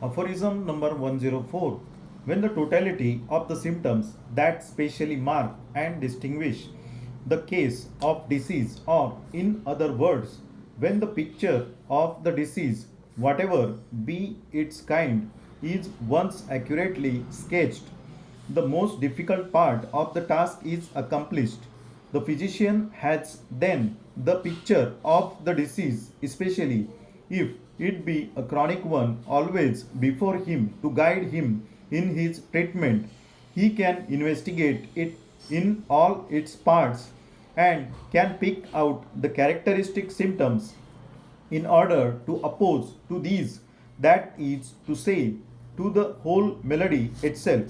Aphorism number 104. When the totality of the symptoms that specially mark and distinguish the case of disease, or in other words, when the picture of the disease, whatever be its kind, is once accurately sketched, the most difficult part of the task is accomplished. The physician has then the picture of the disease, especially if it be a chronic one, always before him to guide him in his treatment. He can investigate it in all its parts and can pick out the characteristic symptoms in order to oppose to these, that is to say, to the whole melody itself,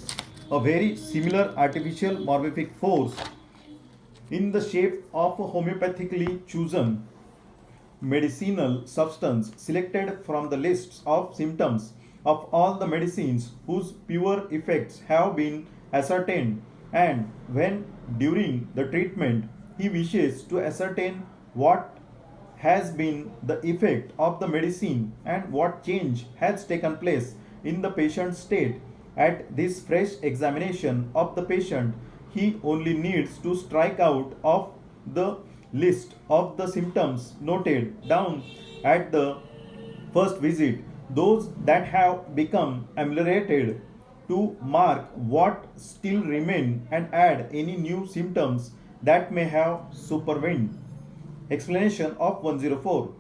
a very similar artificial morphic force in the shape of a homeopathically chosen medicinal substance selected from the lists of symptoms of all the medicines whose pure effects have been ascertained, and when during the treatment he wishes to ascertain what has been the effect of the medicine and what change has taken place in the patient's state, at this fresh examination of the patient he only needs to strike out of the list of the symptoms noted down at the first visit those that have become ameliorated, to mark what still remain and add any new symptoms that may have supervened. Explanation of 104.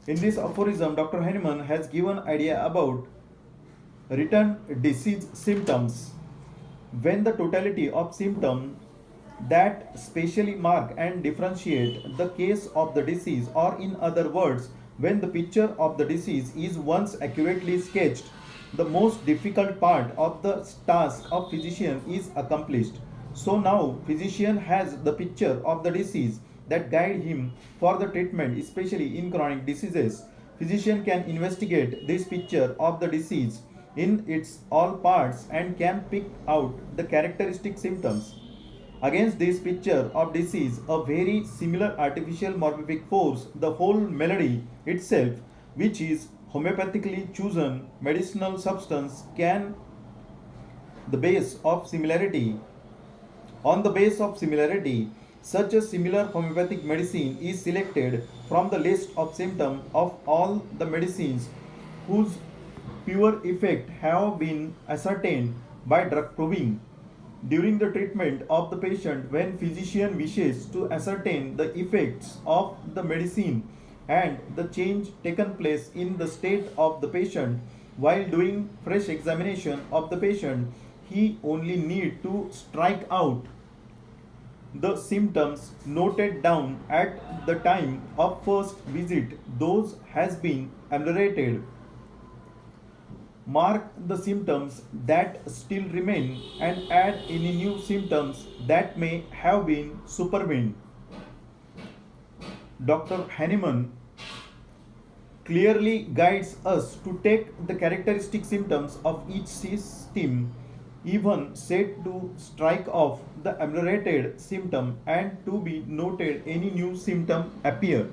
In this aphorism, Dr. Henneman has given idea about written disease symptoms. When the totality of symptoms that specially mark and differentiate the case of the disease, or in other words, when the picture of the disease is once accurately sketched, the most difficult part of the task of physician is accomplished. So now physician has the picture of the disease that guide him for the treatment, especially in chronic diseases. Physician can investigate this picture of the disease in its all parts and can pick out the characteristic symptoms. Against this picture of disease, a very similar artificial morphic force, the whole melody itself, which is homeopathically chosen medicinal substance, can the base of similarity. On the base of similarity, such a similar homeopathic medicine is selected from the list of symptoms of all the medicines whose pure effect have been ascertained by drug proving. During the treatment of the patient, when physician wishes to ascertain the effects of the medicine and the change taken place in the state of the patient, while doing fresh examination of the patient, he only need to strike out the symptoms noted down at the time of first visit, those has been ameliorated, mark the symptoms that still remain and add any new symptoms that may have been supervened. Dr. Henneman clearly guides us to take the characteristic symptoms of each system, even said to strike off the ameliorated symptom and to be noted any new symptom appear.